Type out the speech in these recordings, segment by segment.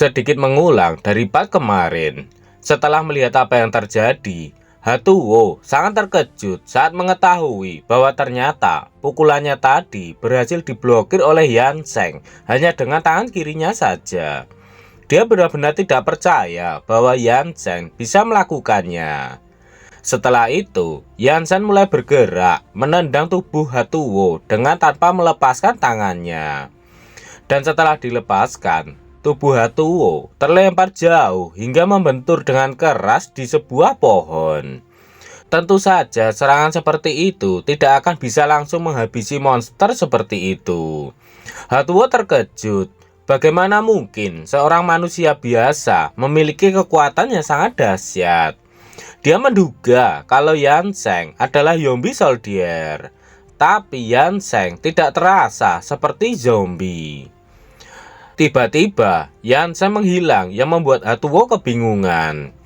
sedikit mengulang dari part kemarin. Setelah melihat apa yang terjadi, Hatuo sangat terkejut saat mengetahui bahwa ternyata pukulannya tadi berhasil diblokir oleh Yanseng hanya dengan tangan kirinya saja. Dia benar-benar tidak percaya bahwa Yanseng bisa melakukannya. Setelah itu, Yansen mulai bergerak menendang tubuh Hatuo dengan tanpa melepaskan tangannya. Dan setelah dilepaskan, tubuh Hatuo terlempar jauh hingga membentur dengan keras di sebuah pohon. Tentu saja serangan seperti itu tidak akan bisa langsung menghabisi monster seperti itu. Hatuo terkejut. Bagaimana mungkin seorang manusia biasa memiliki kekuatan yang sangat dahsyat? Dia menduga kalau Yanseng adalah zombie soldier, tapi Yanseng tidak terasa seperti zombie. Tiba-tiba, Yanseng menghilang yang membuat Hatuo kebingungan.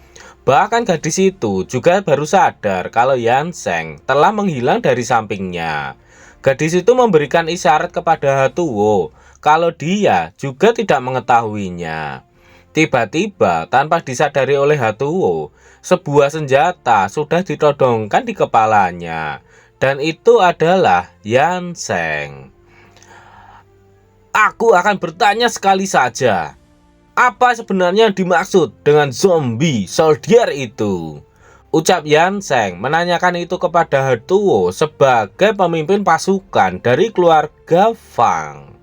Bahkan gadis itu juga baru sadar kalau Yanseng telah menghilang dari sampingnya. Gadis itu memberikan isyarat kepada Hatuo kalau dia juga tidak mengetahuinya. Tiba-tiba, tanpa disadari oleh Hatuo, sebuah senjata sudah ditodongkan di kepalanya. Dan itu adalah Yanseng. Aku akan bertanya sekali saja. Apa sebenarnya yang dimaksud dengan zombie soldier itu? Ucap Yanseng menanyakan itu kepada Hatuo sebagai pemimpin pasukan dari keluarga Fang.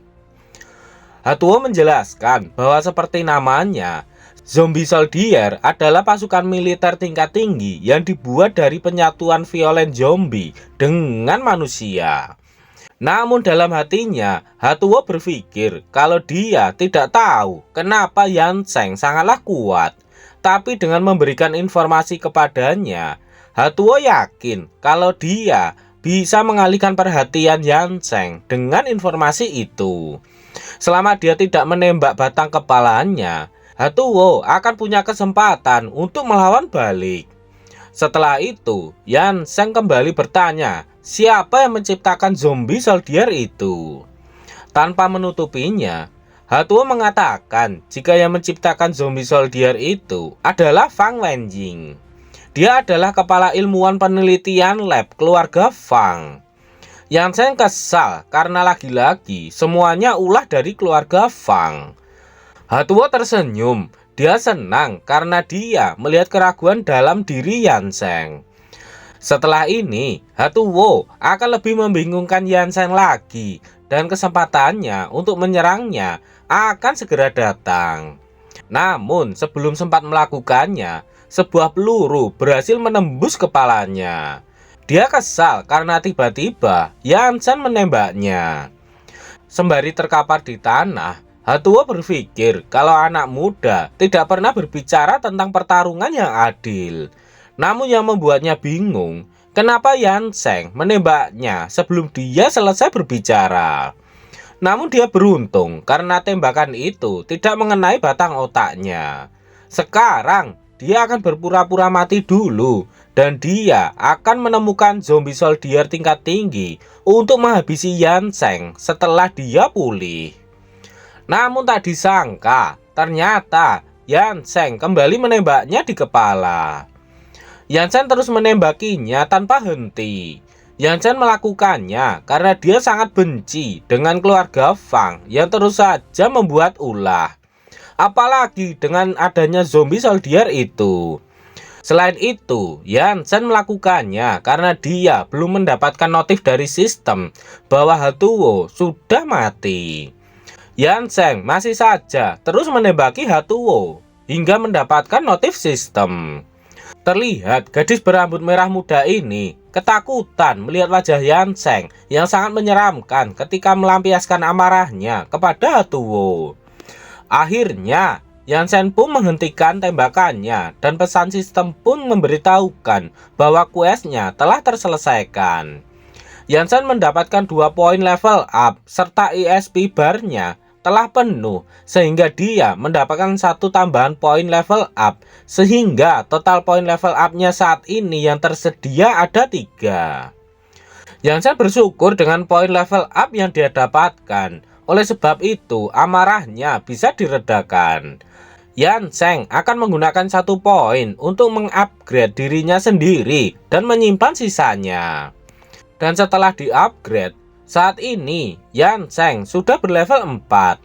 Hatuo menjelaskan bahwa seperti namanya, zombie soldier adalah pasukan militer tingkat tinggi yang dibuat dari penyatuan violen zombie dengan manusia. Namun dalam hatinya, Hatuo berpikir kalau dia tidak tahu kenapa Yanseng sangatlah kuat. Tapi dengan memberikan informasi kepadanya, Hatuo yakin kalau dia bisa mengalihkan perhatian Yanseng dengan informasi itu. Selama dia tidak menembak batang kepalanya, Hatuo akan punya kesempatan untuk melawan balik. Setelah itu, Yanseng kembali bertanya, siapa yang menciptakan zombie soldier itu? Tanpa menutupinya, Hatuo mengatakan jika yang menciptakan zombie soldier itu adalah Fang Wenjing. Dia adalah kepala ilmuwan penelitian lab keluarga Fang. Yanseng kesal karena lagi-lagi semuanya ulah dari keluarga Fang. Hatuo tersenyum. Dia senang karena dia melihat keraguan dalam diri Yanseng. Setelah ini, Hatuo akan lebih membingungkan Yanseng lagi dan kesempatannya untuk menyerangnya akan segera datang. Namun sebelum sempat melakukannya, sebuah peluru berhasil menembus kepalanya. Dia kesal karena tiba-tiba Yanseng menembaknya. Sembari terkapar di tanah, Hatuo berpikir kalau anak muda tidak pernah berbicara tentang pertarungan yang adil. Namun yang membuatnya bingung, kenapa Yanseng menembaknya sebelum dia selesai berbicara. Namun dia beruntung karena tembakan itu tidak mengenai batang otaknya. Sekarang dia akan berpura-pura mati dulu dan dia akan menemukan zombie soldier tingkat tinggi untuk menghabisi Yanseng setelah dia pulih. Namun tak disangka, ternyata Yanseng kembali menembaknya di kepala. Yanseng terus menembakinya tanpa henti. Yanseng melakukannya karena dia sangat benci dengan keluarga Fang yang terus saja membuat ulah. Apalagi dengan adanya zombie soldier itu. Selain itu, Yanseng melakukannya karena dia belum mendapatkan notif dari sistem bahwa Hatuo sudah mati. Yanseng masih saja terus menembaki Hatuo hingga mendapatkan notif sistem. Terlihat gadis berambut merah muda ini ketakutan melihat wajah Yanseng yang sangat menyeramkan ketika melampiaskan amarahnya kepada Hatuo. Akhirnya, Yanseng pun menghentikan tembakannya dan pesan sistem pun memberitahukan bahwa questnya telah terselesaikan. Yanseng mendapatkan 2 poin level up serta ESP barnya telah penuh sehingga dia mendapatkan 1 tambahan poin level up sehingga total poin level up-nya saat ini yang tersedia ada 3. Yanseng bersyukur dengan poin level up yang dia dapatkan. Oleh sebab itu, amarahnya bisa diredakan. Yan Zheng akan menggunakan 1 poin untuk mengupgrade dirinya sendiri dan menyimpan sisanya. Dan setelah di-upgrade, saat ini Yan Zheng sudah berlevel 4.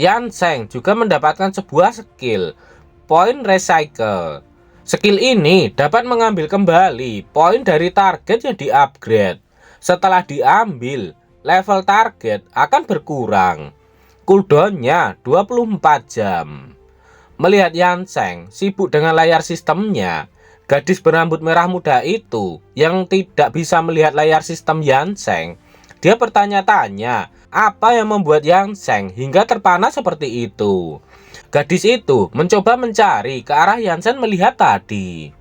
Yan Zheng juga mendapatkan sebuah skill, Point Recycle. Skill ini dapat mengambil kembali poin dari target yang di-upgrade. Setelah diambil, level target akan berkurang. Cooldownnya 24 jam. Melihat Yan Zheng sibuk dengan layar sistemnya, gadis berambut merah muda itu yang tidak bisa melihat layar sistem Yan Zheng, dia bertanya-tanya apa yang membuat Yan Zheng hingga terpana seperti itu. Gadis itu mencoba mencari ke arah Yan Zheng melihat tadi.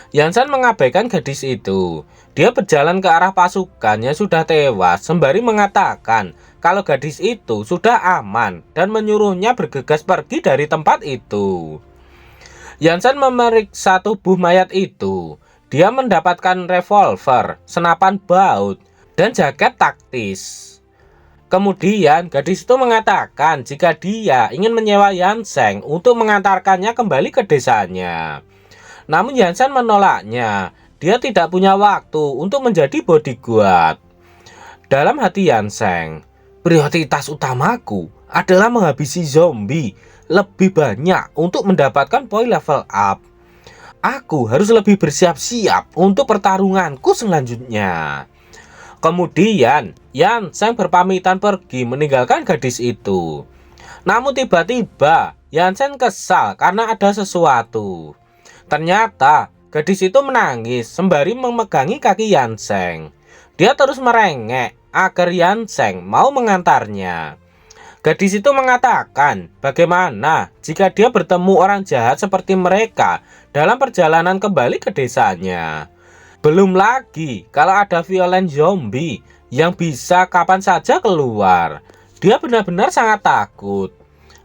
Yan Zheng mengabaikan gadis itu. Dia berjalan ke arah pasukan yang sudah tewas sembari mengatakan kalau gadis itu sudah aman dan menyuruhnya bergegas pergi dari tempat itu. Yan Zheng memeriksa tubuh mayat itu. Dia mendapatkan revolver, senapan baut, dan jaket taktis. Kemudian gadis itu mengatakan jika dia ingin menyewa Yan Zheng untuk mengantarkannya kembali ke desanya. Namun Yan Zheng menolaknya. Dia tidak punya waktu untuk menjadi bodyguard. Dalam hati Yan Zheng, prioritas utamaku adalah menghabisi zombie lebih banyak untuk mendapatkan poin level up. Aku harus lebih bersiap-siap untuk pertarunganku selanjutnya. Kemudian Yan Zheng berpamitan pergi meninggalkan gadis itu. Namun tiba-tiba Yan Zheng kesal karena ada sesuatu. Ternyata gadis itu menangis sembari memegangi kaki Yan Zheng. Dia terus merengek agar Yan Zheng mau mengantarnya. Gadis itu mengatakan bagaimana jika dia bertemu orang jahat seperti mereka dalam perjalanan kembali ke desanya. Belum lagi kalau ada violent zombie yang bisa kapan saja keluar. Dia benar-benar sangat takut.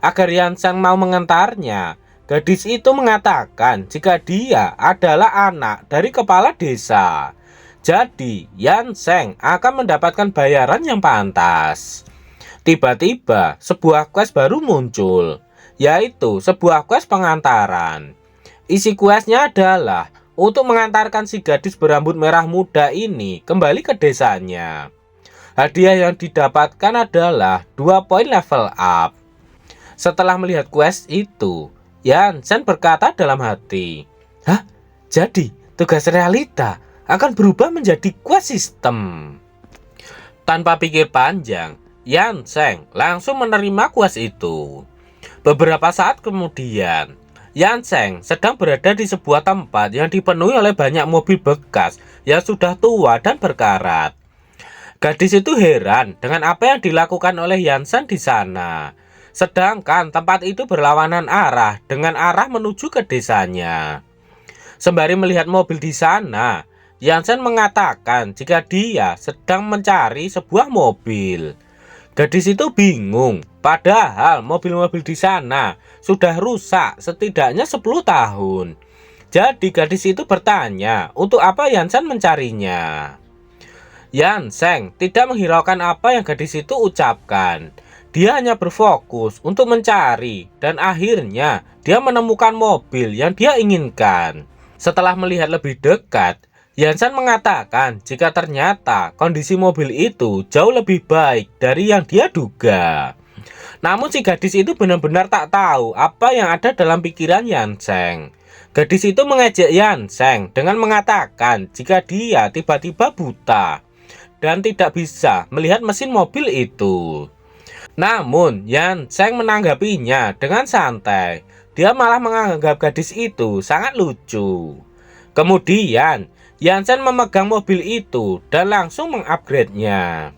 Agar Yan Zheng mau mengantarnya, gadis itu mengatakan jika dia adalah anak dari kepala desa. Jadi Yan Zheng akan mendapatkan bayaran yang pantas. Tiba-tiba sebuah quest baru muncul, yaitu sebuah quest pengantaran. Isi questnya adalah untuk mengantarkan si gadis berambut merah muda ini kembali ke desanya. Hadiah yang didapatkan adalah 2 poin level up. Setelah melihat quest itu, Yan Zheng berkata dalam hati, "Hah? Jadi tugas realita akan berubah menjadi quest system." Tanpa pikir panjang, Yan Zheng langsung menerima quest itu. Beberapa saat kemudian, Yan Zheng sedang berada di sebuah tempat yang dipenuhi oleh banyak mobil bekas yang sudah tua dan berkarat. Gadis itu heran dengan apa yang dilakukan oleh Yan Zheng di sana. Sedangkan tempat itu berlawanan arah dengan arah menuju ke desanya. Sembari melihat mobil di sana, Yan Zheng mengatakan jika dia sedang mencari sebuah mobil. Gadis itu bingung, padahal mobil-mobil di sana sudah rusak setidaknya 10 tahun. Jadi gadis itu bertanya untuk apa Yan Zheng mencarinya. Yan Zheng tidak menghiraukan apa yang gadis itu ucapkan. Dia hanya berfokus untuk mencari dan akhirnya dia menemukan mobil yang dia inginkan. Setelah melihat lebih dekat, Yan Zheng mengatakan jika ternyata kondisi mobil itu jauh lebih baik dari yang dia duga. Namun si gadis itu benar-benar tak tahu apa yang ada dalam pikiran Yan Zheng. Gadis itu mengejek Yan Zheng dengan mengatakan jika dia tiba-tiba buta dan tidak bisa melihat mesin mobil itu. Namun Yan Zheng menanggapinya dengan santai. Dia malah menganggap gadis itu sangat lucu. Kemudian Yan Zheng memegang mobil itu dan langsung mengupgrade-nya.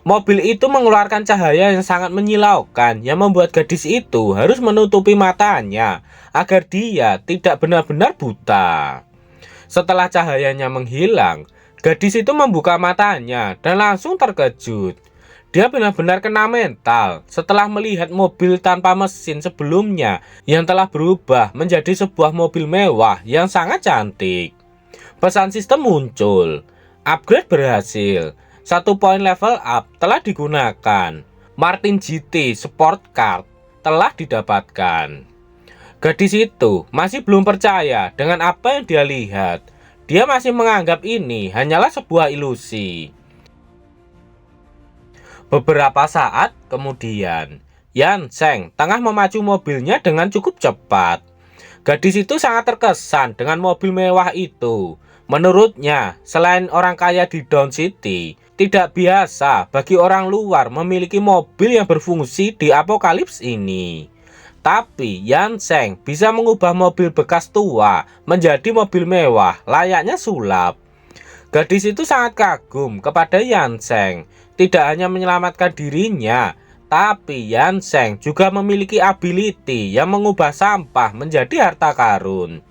Mobil itu mengeluarkan cahaya yang sangat menyilaukan yang membuat gadis itu harus menutupi matanya agar dia tidak benar-benar buta. Setelah cahayanya menghilang, gadis itu membuka matanya dan langsung terkejut. Dia benar-benar kena mental setelah melihat mobil tanpa mesin sebelumnya yang telah berubah menjadi sebuah mobil mewah yang sangat cantik. Pesan sistem muncul. Upgrade berhasil. 1 poin level up telah digunakan. Martin GT Sport Card telah didapatkan. Gadis itu masih belum percaya dengan apa yang dia lihat. Dia masih menganggap ini hanyalah sebuah ilusi. Beberapa saat kemudian, Yan Zheng tengah memacu mobilnya dengan cukup cepat. Gadis itu sangat terkesan dengan mobil mewah itu. Menurutnya, selain orang kaya di Dawn City, tidak biasa bagi orang luar memiliki mobil yang berfungsi di apokalips ini. Tapi Yan Zheng bisa mengubah mobil bekas tua menjadi mobil mewah layaknya sulap. Gadis itu sangat kagum kepada Yan Zheng. Tidak hanya menyelamatkan dirinya, tapi Yan Zheng juga memiliki ability yang mengubah sampah menjadi harta karun.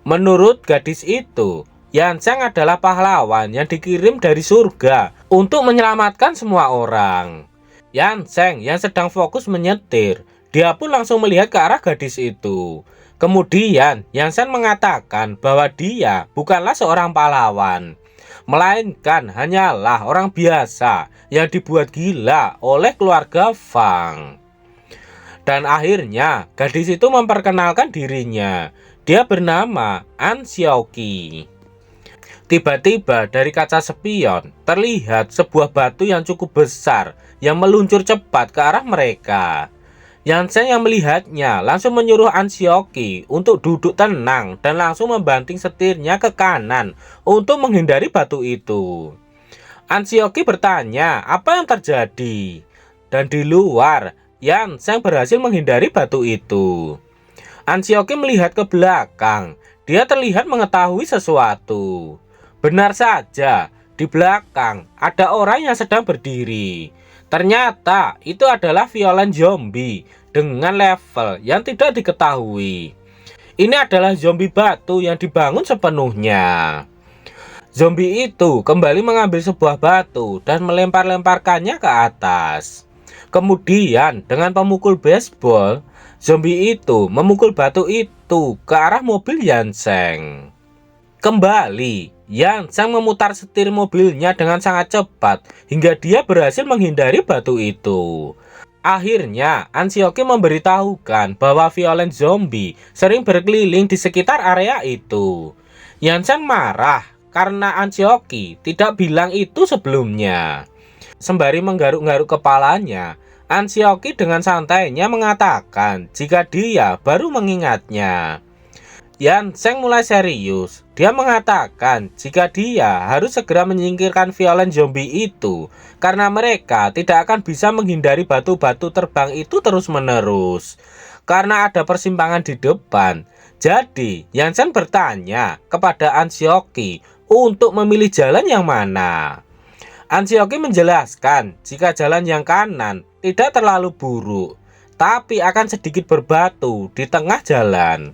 Menurut gadis itu, Yan Zheng adalah pahlawan yang dikirim dari surga untuk menyelamatkan semua orang. Yan Zheng yang sedang fokus menyetir, dia pun langsung melihat ke arah gadis itu. Kemudian Yan Zheng mengatakan bahwa dia bukanlah seorang pahlawan, melainkan hanyalah orang biasa yang dibuat gila oleh keluarga Fang. Dan akhirnya gadis itu memperkenalkan dirinya. Dia bernama An Xiaoqi. Tiba-tiba dari kaca spion terlihat sebuah batu yang cukup besar yang meluncur cepat ke arah mereka. Yan Zheng yang melihatnya langsung menyuruh An Xiaoqi untuk duduk tenang dan langsung membanting setirnya ke kanan untuk menghindari batu itu. An Xiaoqi bertanya apa yang terjadi, dan di luar Yan Zheng berhasil menghindari batu itu. An Xiaoqi melihat ke belakang, dia terlihat mengetahui sesuatu. Benar saja, di belakang ada orang yang sedang berdiri. Ternyata itu adalah Violent Zombie dengan level yang tidak diketahui. Ini adalah zombie batu yang dibangun sepenuhnya. Zombie itu kembali mengambil sebuah batu dan melempar-lemparkannya ke atas. Kemudian dengan pemukul baseball, zombie itu memukul batu itu ke arah mobil Yan Zheng. Kembali, Yan Zheng memutar setir mobilnya dengan sangat cepat hingga dia berhasil menghindari batu itu. Akhirnya, An Xiaoqi memberitahukan bahwa Violent Zombie sering berkeliling di sekitar area itu. Yan Zheng marah karena An Xiaoqi tidak bilang itu sebelumnya. Sembari menggaruk-garuk kepalanya, An Xiaoqi dengan santainya mengatakan jika dia baru mengingatnya. Yan Zheng mulai serius. Dia mengatakan jika dia harus segera menyingkirkan Violent Zombie itu karena mereka tidak akan bisa menghindari batu-batu terbang itu terus-menerus karena ada persimpangan di depan. Jadi Yan Zheng bertanya kepada An Xiaoqi untuk memilih jalan yang mana. An Xiaoqi menjelaskan jika jalan yang kanan tidak terlalu buruk, tapi akan sedikit berbatu di tengah jalan,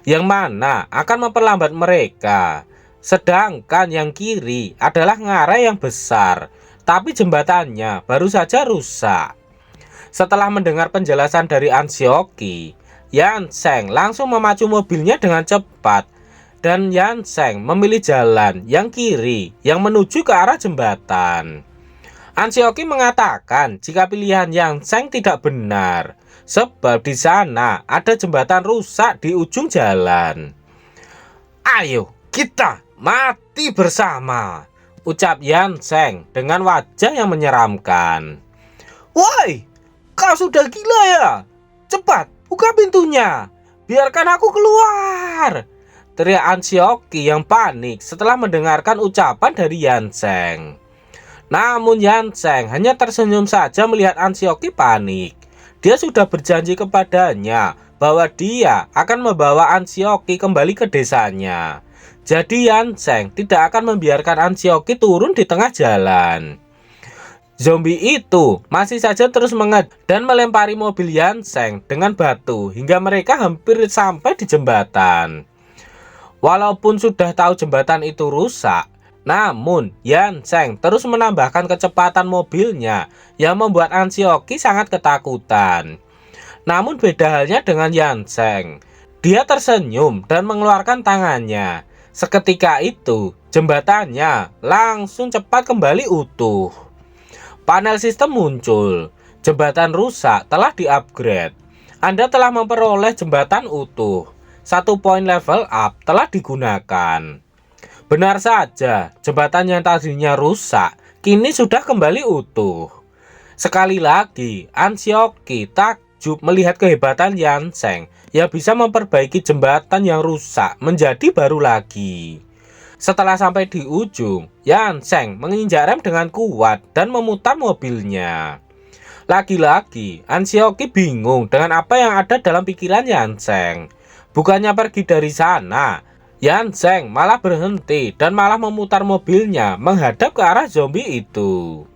yang mana akan memperlambat mereka. Sedangkan yang kiri adalah ngarai yang besar, tapi jembatannya baru saja rusak. Setelah mendengar penjelasan dari An Xiaoqi, Yan Zheng langsung memacu mobilnya dengan cepat, dan Yan Zheng memilih jalan yang kiri yang menuju ke arah jembatan. An Xiaoqi mengatakan jika pilihan Yan Zheng tidak benar, sebab di sana ada jembatan rusak di ujung jalan. "Ayo, kita mati bersama," ucap Yan Zheng dengan wajah yang menyeramkan. "Woi, kau sudah gila ya? Cepat, buka pintunya. Biarkan aku keluar," teriak An Xiaoqi yang panik setelah mendengarkan ucapan dari Yan Zheng. Namun Yan Zheng hanya tersenyum saja melihat An Xiaoqi panik. Dia sudah berjanji kepadanya bahwa dia akan membawa An Xiaoqi kembali ke desanya. Jadi Yan Zheng tidak akan membiarkan An Xiaoqi turun di tengah jalan. Zombie itu masih saja terus mengejar dan melempari mobil Yan Zheng dengan batu hingga mereka hampir sampai di jembatan. Walaupun sudah tahu jembatan itu rusak, namun Yan Zheng terus menambahkan kecepatan mobilnya yang membuat An Xiaoqi sangat ketakutan. Namun beda halnya dengan Yan Zheng. Dia tersenyum dan mengeluarkan tangannya. Seketika itu jembatannya langsung cepat kembali utuh. Panel sistem muncul. Jembatan rusak telah di-upgrade. Anda telah memperoleh jembatan utuh. 1 poin level up telah digunakan. Benar saja, jembatan yang tadinya rusak kini sudah kembali utuh. Sekali lagi, Ansioki takjub melihat kehebatan Yansheng yang bisa memperbaiki jembatan yang rusak menjadi baru lagi. Setelah sampai di ujung, Yansheng menginjak rem dengan kuat dan memutar mobilnya. Lagi-lagi, Ansioki bingung dengan apa yang ada dalam pikiran Yansheng. Bukannya pergi dari sana, Yansheng malah berhenti dan malah memutar mobilnya menghadap ke arah zombie itu.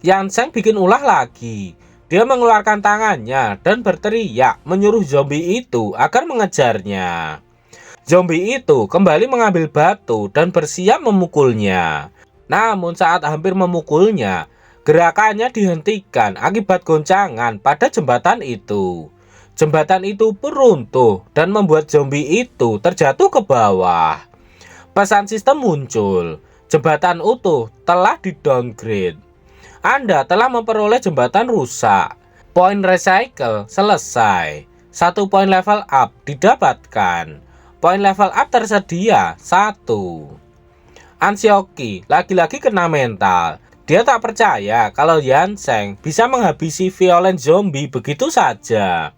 Yansheng bikin ulah lagi. Dia mengeluarkan tangannya dan berteriak menyuruh zombie itu agar mengejarnya. Zombie itu kembali mengambil batu dan bersiap memukulnya. Namun saat hampir memukulnya, gerakannya dihentikan akibat goncangan pada jembatan itu. Jembatan itu pun runtuh dan membuat zombie itu terjatuh ke bawah. Pesan sistem muncul. Jembatan utuh telah di-downgrade. Anda telah memperoleh jembatan rusak. Poin recycle selesai. 1 poin level up didapatkan. Poin level up tersedia 1. Ansioki lagi-lagi kena mental. Dia tak percaya kalau Yansheng bisa menghabisi violent zombie begitu saja.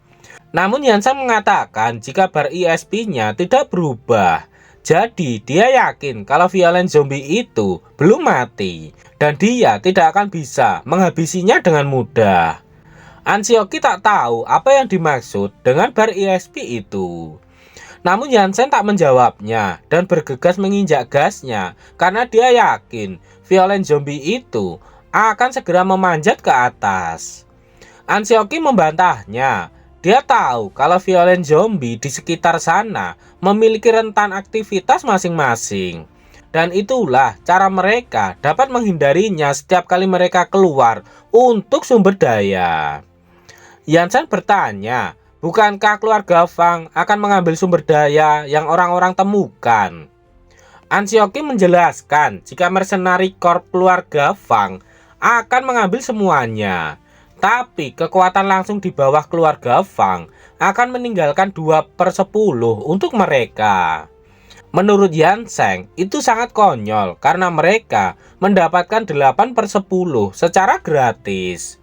Namun Yansheng mengatakan jika bar ESP-nya tidak berubah. Jadi dia yakin kalau violent zombie itu belum mati dan dia tidak akan bisa menghabisinya dengan mudah. Ansioki tak tahu apa yang dimaksud dengan bar ESP itu. Namun Yansheng tak menjawabnya dan bergegas menginjak gasnya karena dia yakin violent zombie itu akan segera memanjat ke atas. Ansioki membantahnya. Dia tahu kalau violent zombie di sekitar sana memiliki rentan aktivitas masing-masing. Dan itulah cara mereka dapat menghindarinya setiap kali mereka keluar untuk sumber daya. Yansheng bertanya, bukankah keluarga Fang akan mengambil sumber daya yang orang-orang temukan? Ansioki menjelaskan jika mercenary corps keluarga Fang akan mengambil semuanya. Tapi kekuatan langsung di bawah keluarga Fang akan meninggalkan 2/10 untuk mereka. Menurut Yansheng itu sangat konyol karena mereka mendapatkan 8/10 secara gratis.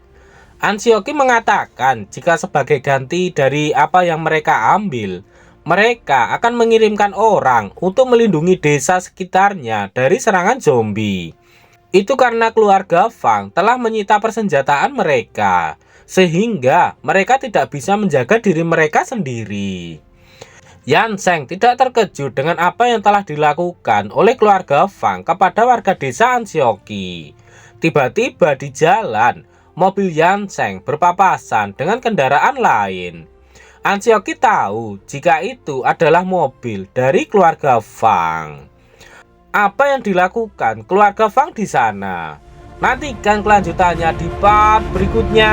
Ansioki mengatakan jika sebagai ganti dari apa yang mereka ambil, mereka akan mengirimkan orang untuk melindungi desa sekitarnya dari serangan zombie. Itu karena keluarga Fang telah menyita persenjataan mereka, sehingga mereka tidak bisa menjaga diri mereka sendiri. Yansheng tidak terkejut dengan apa yang telah dilakukan oleh keluarga Fang kepada warga desa Ansioki. Tiba-tiba di jalan, mobil Yansheng berpapasan dengan kendaraan lain. Ansioki tahu jika itu adalah mobil dari keluarga Fang. Apa yang dilakukan keluarga Fang di sana? Nantikan kelanjutannya di part berikutnya.